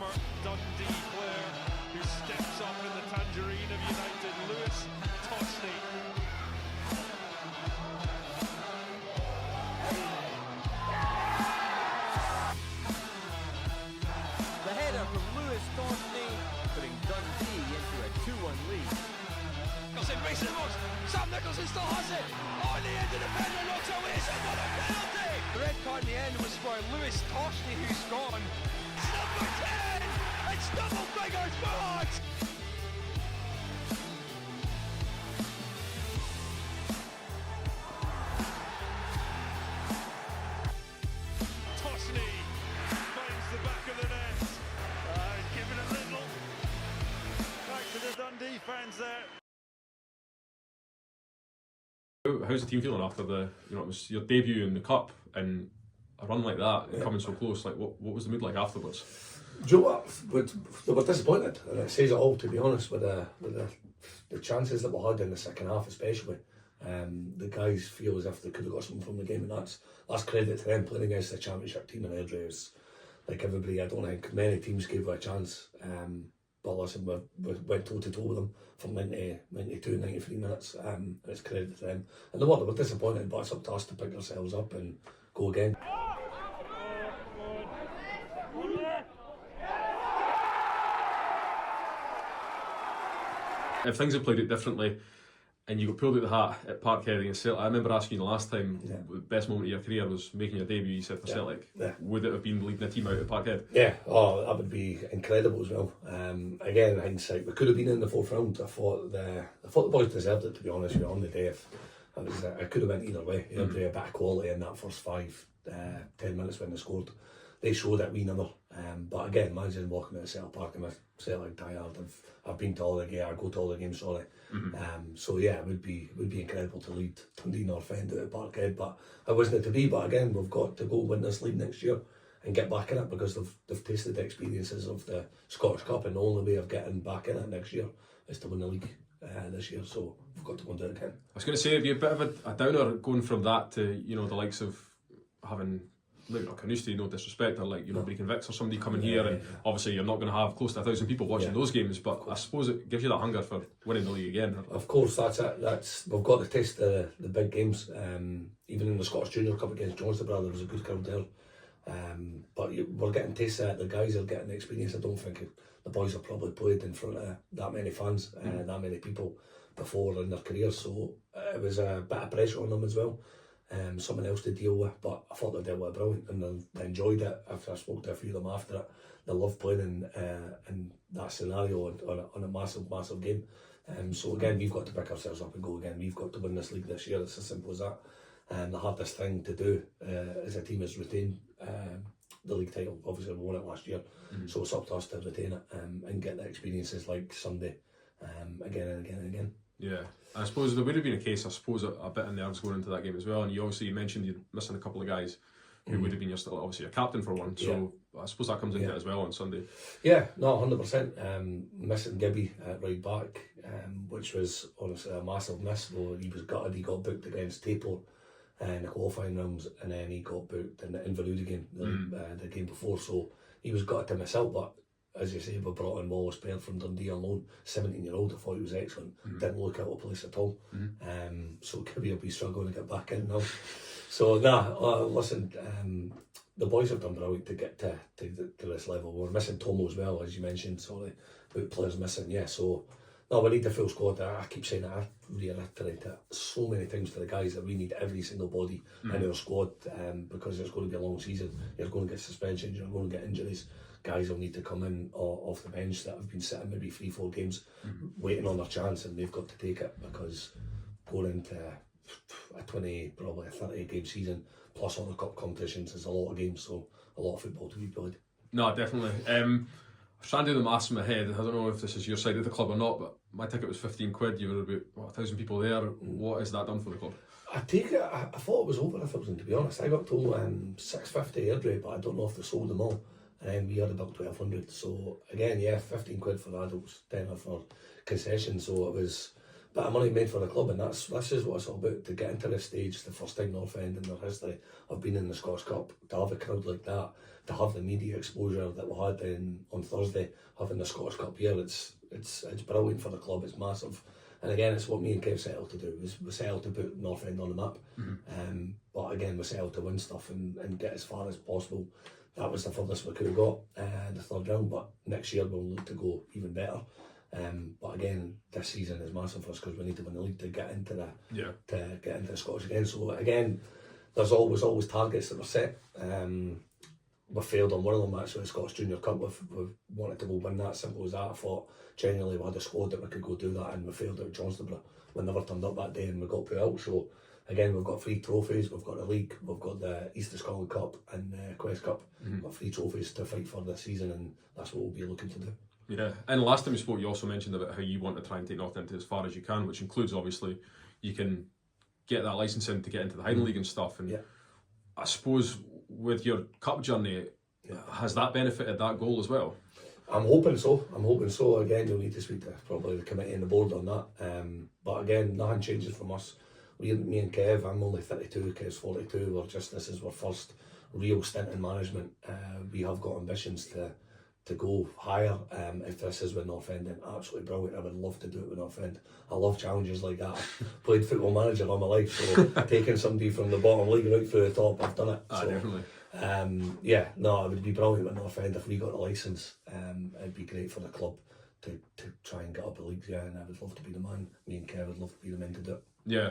former Dundee player who steps up in the tangerine of United, Lewis Toshney. The header from Lewis Toshney, putting Dundee into a 2-1 lead. Nicholson races the most. Sam Nicholson still has it. Oh, in the end, the defender knocks away. It's another penalty. The red card in the end was for Lewis Toshney, who's gone. It's number 10. It's double figures for Hearts. Toshney finds the back of the net. He's giving a little back to the Dundee fans there. How's the team feeling after it was your debut in the cup and a run like that, coming so close? Like, what was the mood like afterwards? Do you know what? They were disappointed, and it says it all, to be honest, with the chances that we had in the second half, especially. The guys feel as if they could have got something from the game, and that's credit to them. Playing against the championship team in Airdrie is like everybody. I don't think many teams gave it a chance. But listen, we went toe to toe with them for 92, 93 minutes, and it's credit to them. And they were disappointed, but it's up to us to pick ourselves up and go again. If things had played out differently and you got pulled out the hat at Parkhead against Celtic, I remember asking you the last time, the best moment of your career was making your debut, you said, for Celtic. Yeah. Would it have been leading a team out at Parkhead? Yeah, that would be incredible as well. Again, in hindsight, we could have been in the fourth round. I thought the boys deserved it, to be honest with you, on the day. It could have went either way. They had a bit of quality in that first 10 minutes when they scored. They showed that we never. But again, imagine walking into Celtic Park and Celtic tired. I've been to all the games. I go to all the games. Sorry. So yeah, it would be incredible to lead Dundee North End at Parkhead, but it wasn't to be. But again, we've got to go win this league next year and get back in it, because they've tasted the experiences of the Scottish Cup, and the only way of getting back in it next year is to win the league this year. So we've got to go and do it again. I was going to say, have you a bit of a downer going from that to the likes of having, like, Carnoustie, no disrespect, or like Brecon Vics or somebody coming here, and obviously you're not going to have close to 1,000 people watching those games, but I suppose it gives you that hunger for winning the league again. Of course, that's it. We've got to test the big games. Even in the Scottish Junior Cup against Johnstonborough, there was a good crowd there. But we're getting tasted at it. The guys are getting the experience. I don't think the boys have probably played in front of that many fans, that many people before in their careers, so it was a bit of pressure on them as well. Someone else to deal with, but I thought they dealt with it brilliant, and they enjoyed it. After I spoke to a few of them after it, they loved playing in that scenario on a massive game. So again, we've got to pick ourselves up and go again. We've got to win this league this year. It's as simple as that. The hardest thing to do as a team is retain the league title. Obviously, we won it last year, so it's up to us to retain it and get the experiences like Sunday again and again and again. Yeah, I suppose there would have been a case, a bit of nerves going into that game as well, and you mentioned you're missing a couple of guys who would have been obviously a captain for one, so I suppose that comes into it as well on Sunday. Yeah, no, 100%. Missing Gibby at right back, which was honestly a massive miss. Though he was gutted, he got booked against Tapo in the qualifying rounds, and then he got booked in the Inverurie game, the game before, so he was gutted to miss out. But as you say, we brought in Wallace Baird from Dundee on loan, 17-year-old. I thought he was excellent. Didn't look out of place at all. So Gibby will be struggling to get back in now. So listen, the boys have done brilliant to get to this level. We're missing Tomo as well, as you mentioned. Sorry, about players missing. Yeah, so no, we need the full squad. I keep saying that. I reiterate it so many times to the guys that we need every single body in our squad, because it's going to be a long season. You're going to get suspensions. You're going to get injuries. Guys will need to come in off the bench that have been sitting maybe 3-4 games waiting on their chance, and they've got to take it, because going into a 20, probably a 30 game season plus all the cup competitions is a lot of games, so a lot of football to be played. No, definitely. I was trying to do the maths in my head. I don't know if this is your side of the club or not, but my ticket was 15 quid. You were about 1,000 people there. What has that done for the club? I take it. I thought it was over 1,000, to be honest. I got told 650 Airdrie, but I don't know if they sold them all. And we had about 1,200. So again, 15 quid for adults, tenner for concessions. So it was bit of money made for the club, and this is what it's all about, to get into this stage, the first time North End in their history have been in the Scottish Cup, to have a crowd like that, to have the media exposure that we had on Thursday, having the Scottish Cup here, it's brilliant for the club, it's massive. And again, it's what me and Kev set out to do. We set out to put North End on the map. But again, we set out to win stuff and get as far as possible. That was the furthest we could have got, the third round. But next year we'll look to go even better. But again, this season is massive for us because we need to win the league to get into the Scottish again. So again, there's always targets that were set. We failed on one of them actually, the Scottish Junior Cup. We wanted to go win that, simple as that. I thought genuinely we had a squad that we could go do that, and we failed at Johnstonborough. We never turned up that day and we got put out. So again, we've got 3 trophies. We've got the league, we've got the East of Scotland Cup and the Quest Cup. We've got 3 trophies to fight for this season, and that's what we'll be looking to do. Yeah, and last time we spoke, you also mentioned about how you want to try and take North End as far as you can, which includes obviously you can get that licence in to get into the Highland League and stuff. And I suppose with your cup journey, has that benefited that goal as well? I'm hoping so. Again, you'll need to speak to probably the committee and the board on that. But again, nothing changes from us. Me and Kev, I'm only 32, Kev's 42. This is our first real stint in management. We have got ambitions to go higher. If this is with North End, then absolutely brilliant. I would love to do it with North End. I love challenges like that. I've played Football Manager all my life, so taking somebody from the bottom league right through the top, I've done it. So, definitely. It would be brilliant with North End if we got a licence. It'd be great for the club to try and get up the leagues, and I would love to be the man. Me and Kev would love to be the men to do it. Yeah.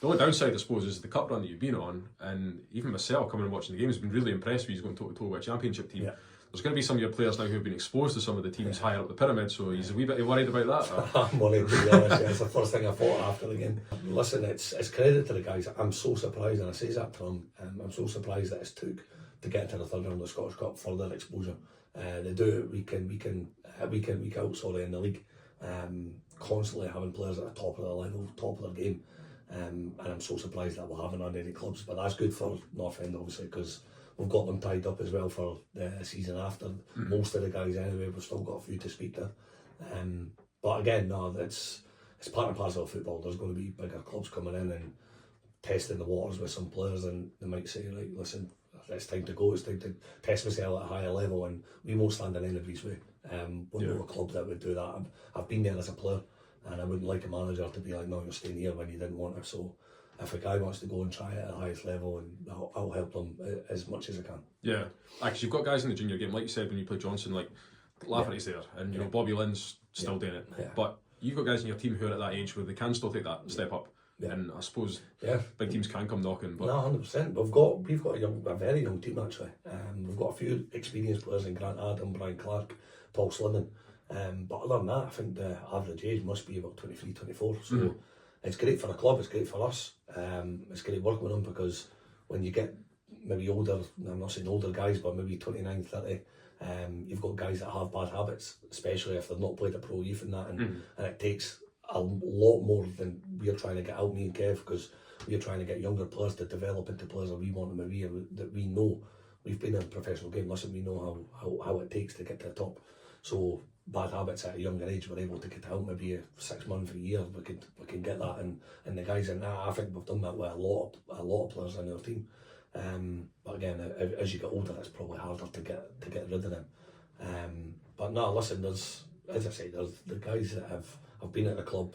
The only downside, I suppose, is the cup run that you've been on, and even myself coming and watching the games has been really impressed with you going toe-to-toe with a championship team. There's going to be some of your players now who have been exposed to some of the teams higher up the pyramid, so he's a wee bit worried about that. I'm worried, to be honest. It's the first thing I thought after the game. Listen, it's credit to the guys. I'm so surprised, and I say that to them, I'm so surprised that it's took to get into the third round of the Scottish Cup for their exposure. They do it week in, week out, in the league. Constantly having players at the top of their level, top of their game. And I'm so surprised that we haven't had any clubs, but that's good for North End obviously, because we've got them tied up as well for the season after. Most of the guys anyway, we've still got a few to speak to. But again, no, it's part and parcel of football. There's going to be bigger clubs coming in and testing the waters with some players, and they might say, right, listen, it's time to go, it's time to test myself at a higher level, and we won't stand in anybody's way. We're not a club that would do that. I've been there as a player, and I wouldn't like a manager to be like, no, you're staying here when you didn't want to. So if a guy wants to go and try it at the highest level, and I'll help them as much as I can. Yeah, because you've got guys in the junior game, like you said when you played Johnson, like Lafferty's there, and you know Bobby Lynn's still doing it. But you've got guys in your team who are at that age where they can still take that step up. And I suppose big teams can come knocking. But no, 100%. We've got a very young team actually. We've got a few experienced players in Grant Adam, Brian Clark, Paul Slinnen. But other than that, I think the average age must be about 23, 24. So it's great for the club, it's great for us. It's great working with them, because when you get maybe older, I'm not saying older guys, but maybe 29, 30, you've got guys that have bad habits, especially if they've not played a pro youth and that, and it takes a lot more than we're trying to get out, me and Kev, because we're trying to get younger players to develop into players that we want them to be, that we know. We've been in a professional game, listen, we know how it takes to get to the top. So bad habits at a younger age, we're able to get out maybe 6 months, a year, we can get that, and the guys in that, I think we've done that with a lot of players in our team. But again, as you get older, it's probably harder to get rid of them. But no, listen, there's, as I say, there's the guys that have been at the club,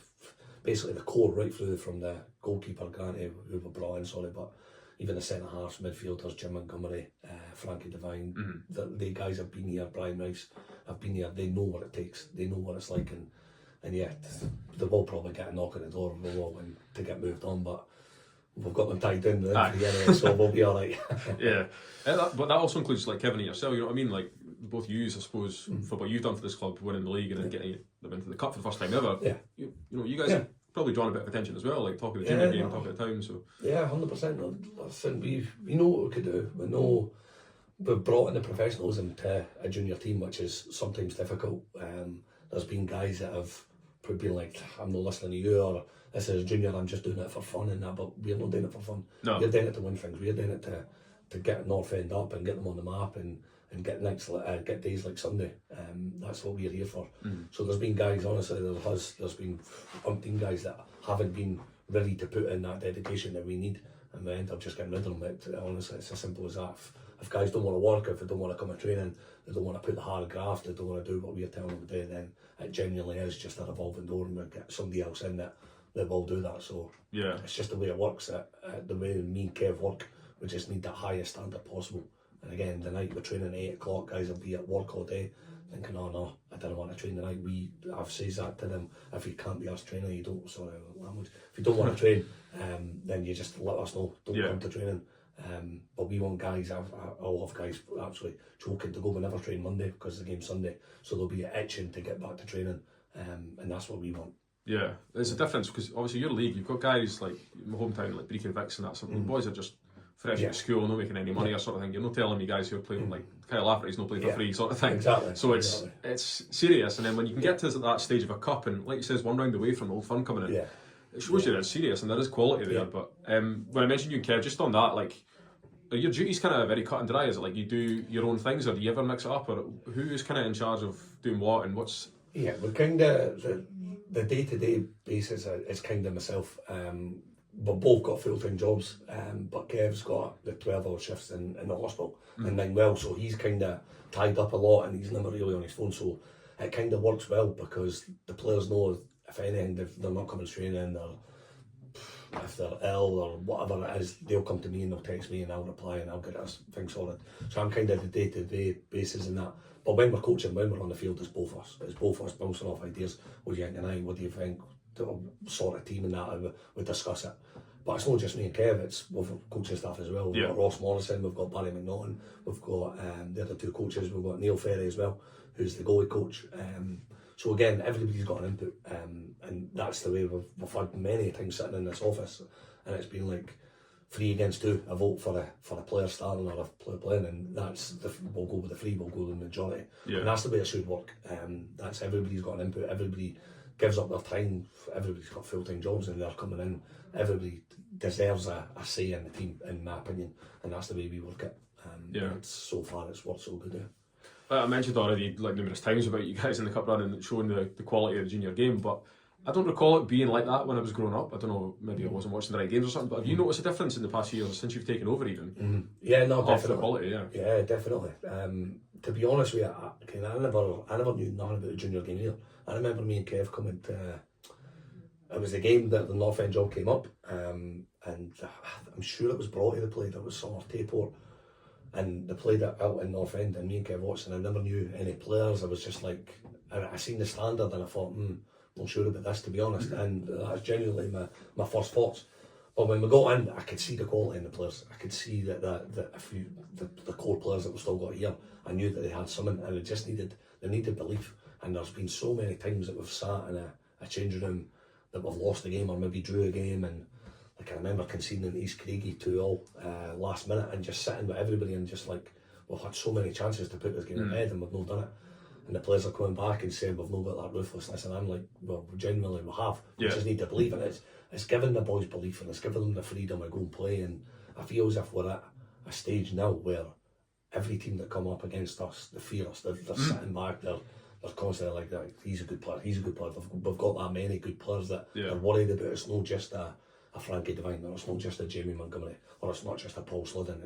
basically the core right through from the goalkeeper Granty, who were brought in, but even the centre halves, midfielders, Jim Montgomery, Frankie Devine, the guys have been here, Brian Rice have been here, they know what it takes, they know what it's like, and yeah, they will probably get a knock at the door to get moved on, but we've got them tied in anyway, so we'll be alright. But that also includes like Kevin and yourself, you know what I mean? Like both you, I suppose, for what you've done for this club, winning the league and then getting them into the cup for the first time ever. You know, you guys have probably drawn a bit of attention as well, like talking the junior game, talking the town. So 100%. Listen, we know what we could do. We know we've brought in the professionalism to a junior team, which is sometimes difficult. There's been guys that have been like, I'm not listening to you, or this is junior, I'm just doing it for fun and that, but we're not doing it for fun. No. We're doing it to win things. We're doing it to get North End up and get them on the map and get days like Sunday. That's what we're here for. So there's been guys, honestly, there's been umpteen guys that haven't been ready to put in that dedication that we need, and we end up just getting rid of them. Honestly, it's as simple as that. If guys don't want to work, if they don't want to come to training, they don't want to put the hard graft, they don't want to do what we're telling them to do, then it genuinely is just a revolving door, and we'll get somebody else in that will do that. So Yeah. it's just the way it works. The way me and Kev work, we just need the highest standard possible. And again, the night we're training at 8 o'clock, guys will be at work all day thinking, oh no, I didn't want to train tonight. I've said that to them, if you can't be us training, you don't, sorry, language, if you don't want to train, then you just let us know, don't come to training. But we want guys, I'll have guys actually choking to go. We never train Monday because the game's Sunday, so they'll be itching to get back to training, and that's what we want. Yeah, there's a difference because obviously your league, you've got guys like my hometown, like Brecon Vicks and that. Some boys are just fresh out of school, not making any money or sort of thing. You're not telling me guys who are playing like Kyle Lafferty's not playing for free sort of thing. Exactly. So it's serious, and then when you can get to that stage of a cup, and like you says, one round away from Old Firm coming in, it shows you that it's serious and there is quality there. But when I mentioned you and Kev, just on that, like, are your duties kind of very cut and dry? Is it like you do your own things, or do you ever mix it up, or who is kind of in charge of doing what and what's? Yeah, we're kind of the day-to-day basis is kind of myself. We've both got full-time jobs, but Kev's got the 12-hour shifts in the hospital in Ninewell, so he's kind of tied up a lot and he's never really on his phone, so it kind of works well because the players know if anything, they're not coming to training, if they're ill or whatever it is, they'll come to me and they'll text me and I'll reply and I'll get this thing sorted. So I'm kind of the day-to-day basis in that. But when we're coaching, when we're on the field, it's both of us. It's both of us bouncing off ideas. What do you think tonight? What do you think? Sort of team and that, and we discuss it. But it's not just me and Kev, we've got coaching staff as well. We've got Ross Morrison, we've got Barry McNaughton, we've got the other two coaches, we've got Neil Ferry as well, who's the goalie coach. So again, everybody's got an input, and that's the way we've had many times sitting in this office, and it's been like 3 against 2, a vote for a player starting or a player playing, and we'll go with the 3, we'll go with the majority. And that's the way it should work. That's everybody's got an input, everybody gives up their time, everybody's got full-time jobs and they're coming in, everybody deserves a say in the team, in my opinion, and that's the way we work it. So far it's worked so good. I mentioned already like numerous times about you guys in the cup run and showing the quality of the junior game, but I don't recall it being like that when I was growing up. I don't know, maybe I wasn't watching the right games or something, but have you noticed a difference in the past years since you've taken over even? Yeah, no, definitely. The quality, yeah, definitely. To be honest with you, I never knew nothing about the junior game either. I remember me and Kev coming to, it was the game that the North End job came up, and I'm sure it was Broughty that played, it was Summer Tayport, and they played it out in North End, and me and Kev watched, and I never knew any players. I was just like, I seen the standard and I thought, not sure about this, to be honest, and that's genuinely my first thoughts. But when we got in, I could see the quality in the players. I could see that the core players that we still got here, I knew that they had something, and they needed belief. And there's been so many times that we've sat in a changing room that we've lost a game or maybe drew a game, and like I remember conceding East Craigie 2-2 last minute, and just sitting with everybody and just like, we've had so many chances to put this game in bed and we've not done it. And the players are coming back and saying we've not got that ruthlessness, and I'm like, well, genuinely we have. We just need to believe in it. It's giving the boys belief, and it's giving them the freedom to go and play. And I feel as if we're at a stage now where every team that come up against us, they fear us. They're sitting back. They're constantly like that. He's a good player. He's a good player. We've got that many good players that are worried about. It's not just a Frankie Devine, or it's not just a Jamie Montgomery, or it's not just a Paul Slidden.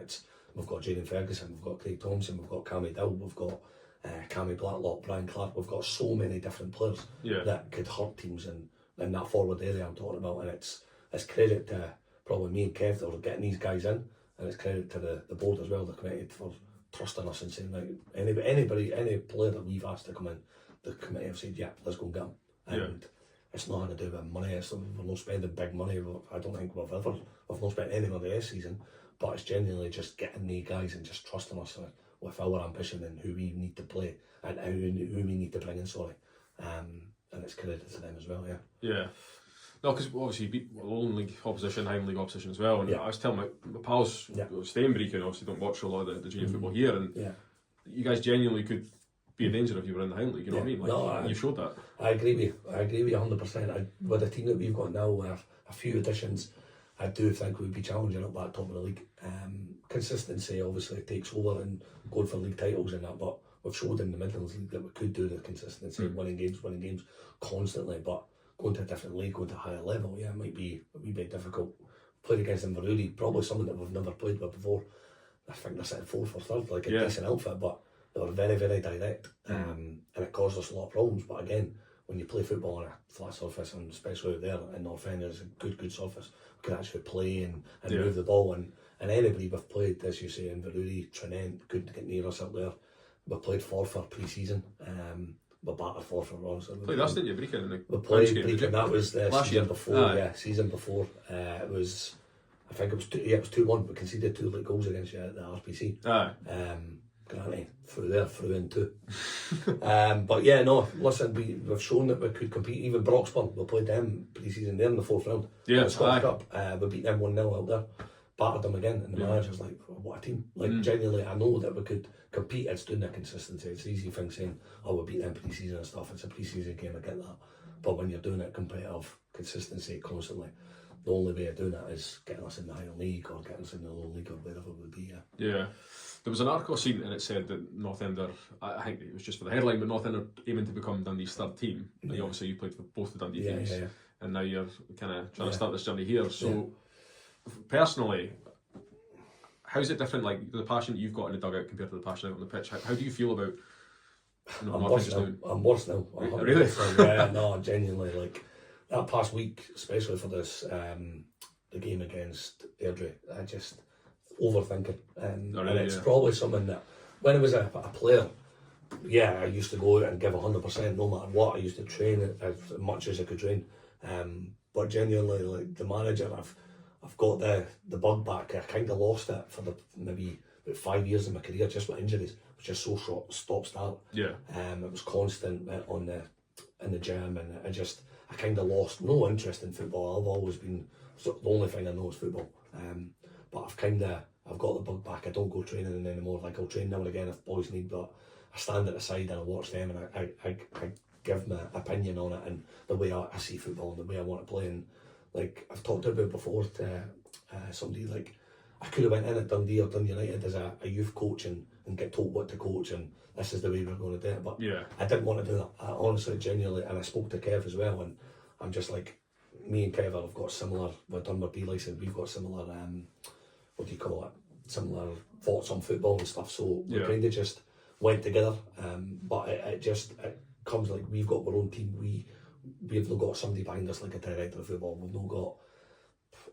We've got Jaden Ferguson, we've got Craig Thompson, we've got Cammy Dill, we've got Cammy Blacklock, Brian Clark. We've got so many different players that could hurt teams in that forward area I'm talking about, and it's credit to probably me and Kev for getting these guys in, and it's credit to the board as well, the committee, for trusting us and saying, like, any player that we've asked to come in, the committee have said, yeah, let's go and get them. And it's nothing to do with money. We're not spending big money. I don't think we've not spent any money this season, but it's genuinely just getting the guys and just trusting us with our ambition and who we need to play and who we need to bring in, and it's credited to them as well, Yeah. No, because obviously you beat Lowland League opposition, Highland League opposition as well, and I was telling my pals who stay in Brecon, obviously don't watch a lot of the junior football here, and you guys genuinely could be a danger if you were in the Highland League, you know what I mean? Like, you showed that. I agree with you 100%. With the team that we've got now, with a few additions, I do think we'd be challenging up that top of the league. Consistency obviously takes over and going for league titles and that, but we've showed in the Midlands League that we could do the consistency, winning games constantly, but going to a different league, going to a higher level, yeah, it might be a wee bit difficult. Played against Inverurie, probably someone that we've never played with before. I think they're sitting 4th or 3rd, like a decent outfit, but they were very, very direct, and it caused us a lot of problems. But again, when you play football on a flat surface, and especially out there in North End, it's a good surface. We can actually play and move the ball, and anybody we've played, as you say, Inverurie, Trinent, couldn't get near us up there. We played Forfar pre-season, we battered Forfar wrong. So played us, didn't you, Brecon? We played Brecon, that was the season before, season before. It was, I think it was 2-1, we conceded 2 late goals against you at the RPC. Granny, through in too. But yeah, no, listen, we've shown that we could compete. Even Broxburn, we played them pre-season there in the 4th round. Yeah, the Scottish Cup. We beat them 1-0 out there, battered them again, and the manager's like, what a team. Like, genuinely, I know that we could compete. It's doing the consistency. It's an easy thing saying, oh, we beat them pre-season and stuff. It's a pre-season game, I get that. But when you're doing it competitive, consistency constantly, the only way of doing that is getting us in the higher league or getting us in the lower league or wherever it would be. Yeah. There was an article I seen and it said that North End are, I think it was just for the headline, but North End are aiming to become Dundee's 3rd team. And obviously you played for both the Dundee teams, and now you're kind of trying to start this journey here. So personally, how's it different, like the passion that you've got in the dugout compared to the passion out on the pitch? How do you feel about I'm worse now. Really? Yeah, no, genuinely, like that past week, especially for this the game against Airdrie, I just overthinking, and it's probably something that when I was a player, I used to go out and give 100% no matter what. I used to train as much as I could train, but genuinely, like the manager, I've got the bug back. I kind of lost it for maybe about 5 years of my career just with injuries. It was just so short, stop start. It was constant in the gym, and I kind of lost no interest in football. I've always been, the only thing I know is football. But I've got the bug back. I don't go training anymore. Like, I'll train now and again if boys need, but I stand at the side and I watch them, and I give my opinion on it and the way I see football and the way I want to play. And like I've talked about before to somebody, like I could have went in at Dundee or Dundee United as a youth coach and get told what to coach, and this is the way we're going to do it. But I didn't want to do that. I honestly, genuinely, and I spoke to Kev as well, and I'm just like, me and Kev have got similar, we've done with B-License, we've got similar, what do you call it, similar thoughts on football and stuff, so we kind of just went together, but it comes like we've got our own team, we've not got somebody behind us like a director of football, we've not got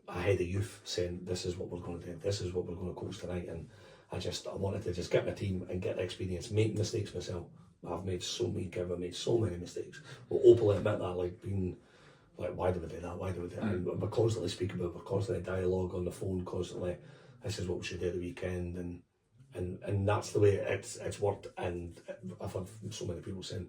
a head of youth saying this is what we're going to do, this is what we're going to coach tonight, and I wanted to just get my team and get the experience, make mistakes myself. I've made so many mistakes. We'll openly admit that, like being like, why do we do that? Why do we do that? And we're constantly speaking about, we're constantly dialogue on the phone, constantly. This is what we should do at the weekend, and that's the way it's worked. And I've had so many people saying,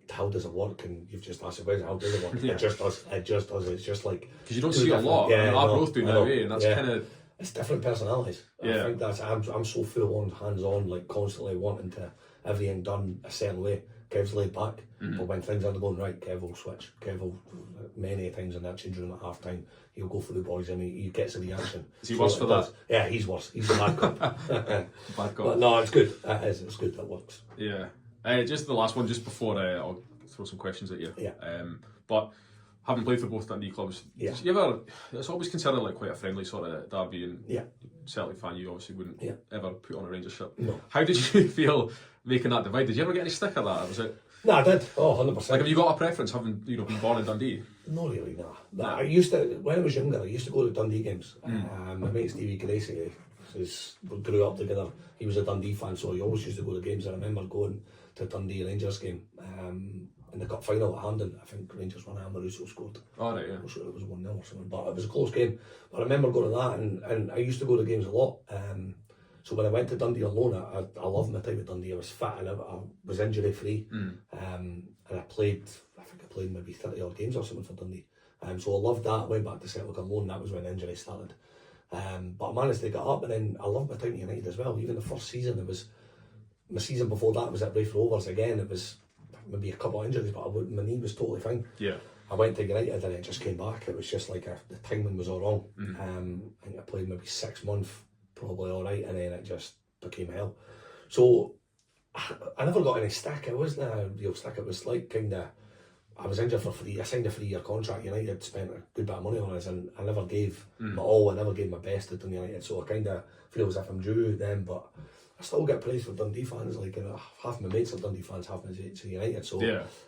how does it work? And you've just asked the question, how does it work? It just does. It's just like, because you don't see a lot. Yeah, I both do now, and that's kind of, it's different personalities. I think that's, I'm so full on, hands on, like constantly wanting to everything done a certain way. Kev's laid back, but when things aren't going right, Kev will switch. Kev will, many times in that changing room at half time, he'll go for the boys and he gets a reaction. Is he worse for that? Yeah, he's worse. He's a bad cop. Bad cop. But no, it's good. It's good. That works. Yeah. Just the last one, just before I'll throw some questions at you. Yeah. But having played for both Dundee clubs, did you ever? It's always considered like quite a friendly sort of derby, and Celtic fan, you obviously wouldn't ever put on a Rangers shirt. No. How did you feel making that divide? Did you ever get any stick at that? Or was it? No, I did. Oh, 100%. Like, have you got a preference having been born in Dundee? Not really, nah. I used to, when I was younger, I used to go to Dundee games. My mate Stevie Gracie, we grew up together. He was a Dundee fan, so he always used to go to games. I remember going to Dundee Rangers game in the cup final at Hampden. I think Rangers won, Amaruso scored. Oh, right, yeah. I'm sure it was 1-0 or something, but it was a close game. But I remember going to that, and I used to go to games a lot. So when I went to Dundee on loan, I loved my time at Dundee. I was fit and I was injury free, and I think I played maybe 30 odd games or something for Dundee. So I loved that. Went back to Celtic on loan. That was when the injury started. But I managed to get up, and then I loved my time at United as well. Even the first season, my season before that was at Brayford Rovers again. It was maybe a couple of injuries, but my knee was totally fine. Yeah. I went to United and it just came back. It was just like the timing was all wrong. I think I played maybe 6 months, probably all right, and then it just became hell. So I never got any stick. It wasn't a real stick. It was like kind of, I was injured for free. I signed a 3-year contract. United spent a good bit of money on us, and I never gave my all. I never gave my best to Dundee United. So I kind of feel as if I'm due them, but I still get praise for Dundee fans. Like half my mates are Dundee fans, half my mates are United. So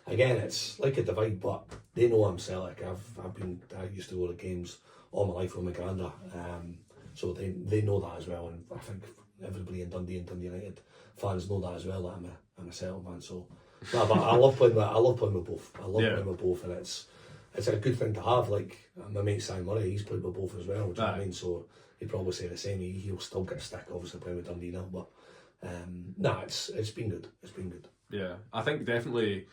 again, it's like a divide, but they know I'm Celtic. I used to go to games all my life with my granda, so they know that as well. And I think everybody in Dundee and Dundee United fans know that as well. That I'm a Celtic fan. So, no, but I love playing with both. I love playing with both, and it's a good thing to have. Like my mate Simon Murray, he's played with both as well. Do you know what I mean? So he'd probably say the same. He'll still get a stick, obviously playing with Dundee now, but. It's been good. It's been good. Yeah, I think definitely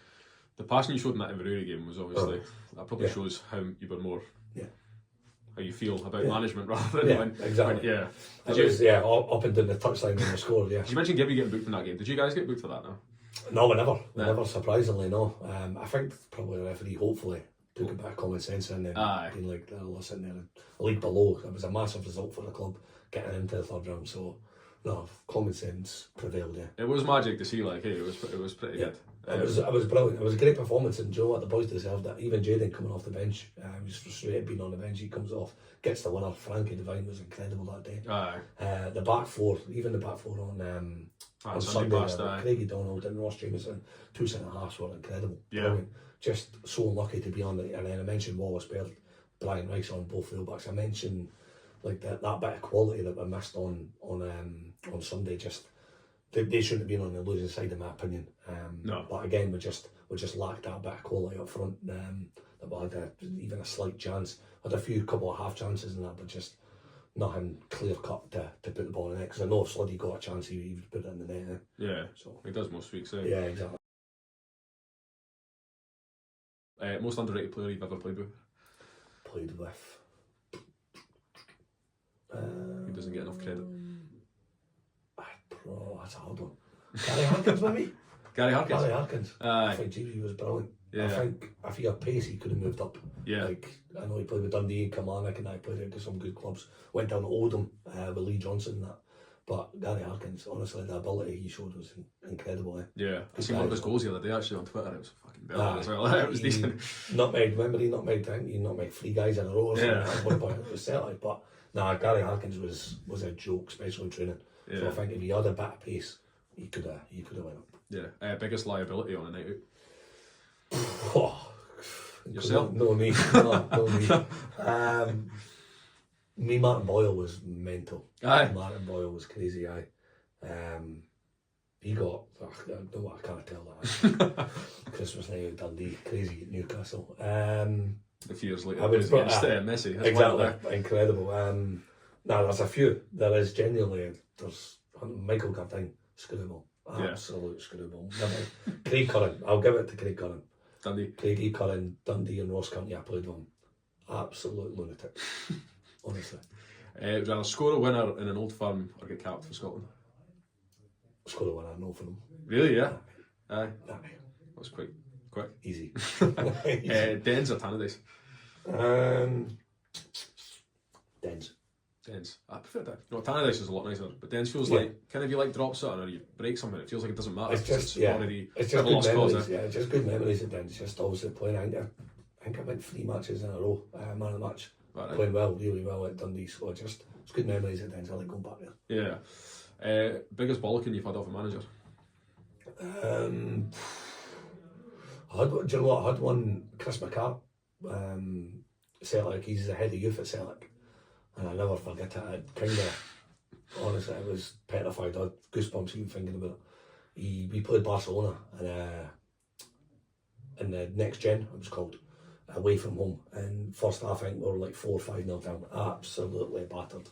the passion you showed in that Inverurie game was obviously that probably shows how you were more how you feel about management rather than exactly. Up and down the touchline when they scored. Yeah. Did you mention Gibby getting booked in that game? Did you guys get booked for that now? No, we never. Surprisingly, no. I think probably the referee hopefully took a bit of common sense in and being like, listen, there a league below. It was a massive result for the club getting into the third round. So. No, common sense prevailed. Yeah, it was magic to see. Like, hey, it was pretty good. It was brilliant. It was a great performance, and Joe, what the boys deserved it. Even Jaden coming off the bench, he was frustrated being on the bench. He comes off, gets the winner. Frankie Devine was incredible that day. The back four, even the back four on Sunday, Craigie Donald and Ross Jameson, 2 centre halves were incredible. Yeah, brilliant. Just so lucky to be on it. And then I mentioned Wallace Baird, Brian Rice on both fullbacks. I mentioned like that bit of quality that we missed on Sunday. Just they shouldn't have been on the losing side in my opinion. No. But again, we just lacked that bit of quality up front. That we had even a slight chance. Had a couple of half chances in that, but just nothing clear cut to put the ball in it. Because I know if Sluddy got a chance, he would put it in the net. Yeah, so he does most weeks. Yeah, exactly. Most underrated player you've ever played with? Played with. He doesn't get enough credit. That's a hard one. Gary Harkins, maybe? Gary Harkins. I think he was brilliant. Yeah. I think if he had pace, he could have moved up. Yeah. Like, I know he played with Dundee, Kilmarnock, and I played at some good clubs. Went down to Oldham with Lee Johnson and that. But Gary Harkins, honestly, the ability he showed was incredible. Yeah. I seen one of his goals the other day actually on Twitter. It was fucking brilliant as well. It was decent. Remember he nutmegged 3 guys in a row or something at one point. It was Celtic, but Gary Harkins was a joke, especially in training. Yeah. So I think if he had a bit of pace, he could have went up. Yeah. Biggest liability on a night out? Yourself? No me. No me. Me, Martin Boyle was mental. Aye. Martin Boyle was crazy. He got, I can't tell that. Christmas night at Dundee, crazy at Newcastle. A few years later, against Messi. Exactly, incredible. There's a few. There is genuinely, there's Michael Gardine, screwball. Absolute screwball. Craig Curran, I'll give it to Craig Curran. Dundee. Craig Curran, Dundee and Ross County, I played with him. Absolute lunatic. Honestly. Would you rather score a winner in an Old Firm or get capped for Scotland? Score a winner, no for them. Really, yeah? Aye. That was quick. Easy. Dens or Tannadice? Dens. I prefer that. No, Tannadice is a lot nicer, but Dens feels like, kind of you like drop something or you break something, it feels like it doesn't matter. It's just good memories. It's just good memories at Dens. Just obviously playing. I think I went 3 matches in a row, man of the match. Right. Playing really well at Dundee, so it's good memories at Dens. I like going back there. Yeah. Biggest bollocking you've had off a manager? Do you know what? I had one, Chris McCart, Celtic. He's the head of youth at Celtic, and I never forget it. Honestly, I was petrified. I had goosebumps even thinking about it. We played Barcelona in the next gen, it was called, away from home. And first half, I think we were like 4-5-0 down, absolutely battered.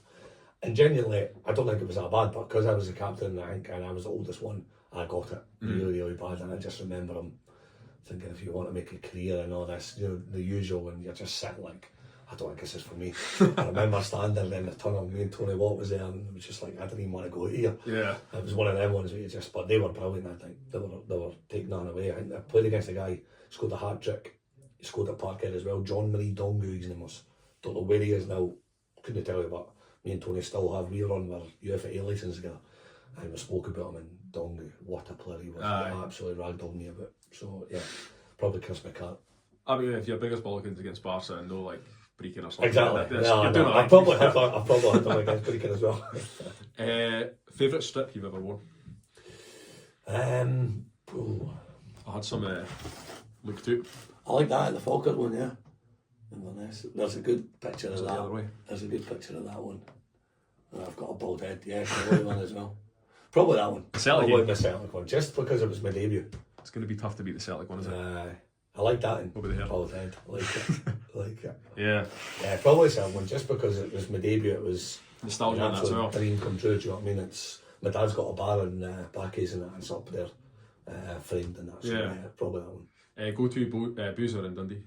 And genuinely, I don't think it was that bad, but because I was the captain, and I was the oldest one, I got it really bad. And I just remember him thinking, if you want to make a career and all this, the usual, when you're just sitting like, I don't think this is for me. I remember standing in the tunnel, me and Tony Watt was there, and it was just like, I didn't even want to go here. Yeah. It was one of them ones where but they were brilliant, I think. They were taking that away. I think I played against a guy, scored a hat-trick. He scored at Parkhead as well. John Marie Dongu, his name was. Don't know where he is now. Couldn't tell you, but me and Tony still have, we were on our UEFA A licence together. and we spoke about him in Dundee. What a player he was! Aye. He absolutely ragdolled me about. So yeah, probably Chris McCart. I mean, if your biggest Balkans against Barca and no like Breaking or something. Exactly. Like No, you're doing no. it I right. probably had them against Breaking as well. Favourite strip you've ever worn? Ooh. I had some look too. I like that, the Falkirk one, yeah. Inverness. There's a good picture of The other way. that. There's a good picture of that one. And I've got a bald head, yeah, the white one as well. Probably that one. Celtic Probably the Celtic one, just because it was my debut. It's going to be tough to beat the Celtic one, isn't it? I like that in What about the hair? bald head. I like it. I like it. Yeah. Yeah, probably the Celtic one, just because it was my debut. It was Nostalgia an on that as well. absolute dream come true. Do you know what I mean? It's my dad's got a bar in Blackies and it's up there, framed and that. So Yeah. probably that one. Go-to boozer in Dundee.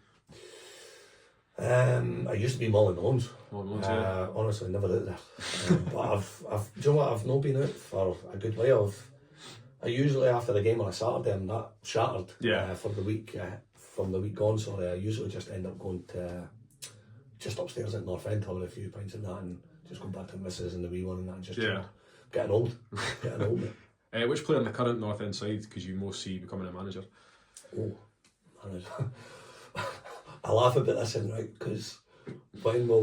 I used to be Molly Malone's. Molly Malone's, yeah. Honestly, never out there. But I've, do you know what? I've not been out for a good while. I usually after the game on a Saturday, I'm that shattered. Yeah. For the week, from the week gone. Sorry, I usually just end up going to just upstairs at North End, having a few pints and that, and just going back to the missus and the wee one and that, and just getting old, mate. Which player in the current North End side could you most see becoming a manager? Oh, manager. I laugh about this one, right, because when we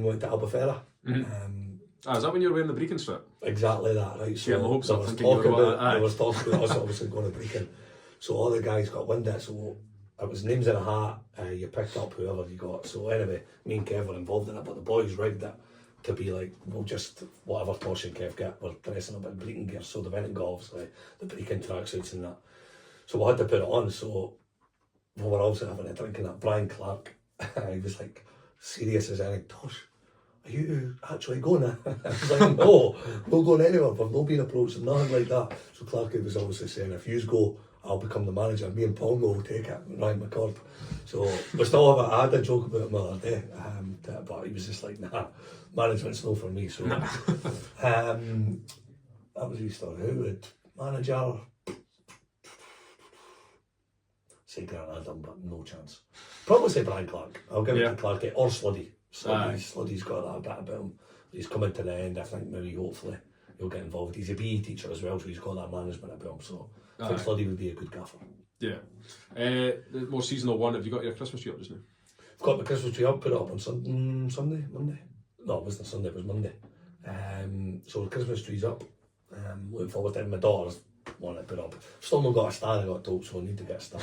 went to Albufeira, Is that when you were wearing the Brecon strip? exactly that, right? So Yeah, my hopes there up was thinking you talk were going about to- there was talk about us obviously going to Brecon. So all the guys got wind of it, so it was names in a hat, you picked up whoever you got. So anyway, me and Kev were involved in it, but the boys rigged it to be like, well, just whatever Tosh and Kev get, we're dressing up in Brecon gear. So they went and got obviously the Brecon tracksuits and that. So we had to put it on, so we were also having a drink and that. Brian Clark, he was like, serious as anything, Tosh, are you actually going to? I was like, no, not going anywhere, we've not been approached, nothing like that. So Clarky was obviously saying, if you go, I'll become the manager, me and Pongo will take it, Ryan McCord. So we still have I had a joke about him the other day, but he was just like, nah, management's no for me. So that was his story. Who would manager? Say Grant Adam, but no chance. Probably say Brian Clark. I'll give it to Clarky or Sluddy. Sluddy's got that bit about him. He's coming to the end. I think maybe hopefully he'll get involved. He's a PE teacher as well, so he's got that management about him. So I think Sluddy would be a good gaffer. Yeah. The more seasonal one, have you got your Christmas tree up just now? I've got my Christmas tree up, put it up on Monday. No, it wasn't Sunday, it was Monday. So the Christmas tree's up. Looking forward to it. My daughter's wanting to put up. Still not got a star, I got told, so I need to get a star.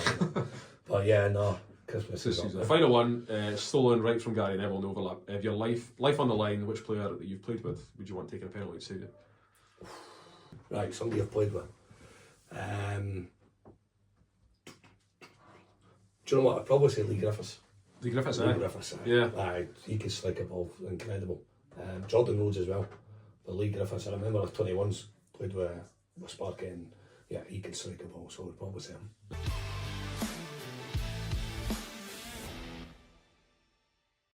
But yeah, no, Christmas is up. The final one, stolen right from Gary Neville, no overlap. If your life on the line, which player that you've played with would you want taking a penalty to save it? Right, somebody I've played with. Do you know what? I'd probably say Lee Griffiths. Lee Griffiths, Lee Griffiths, yeah. Aye, he could strike a ball, incredible. Jordan Rhodes as well. But Lee Griffiths, I remember 21s played with Sparky, and yeah, he could strike a ball, so I'd probably say him.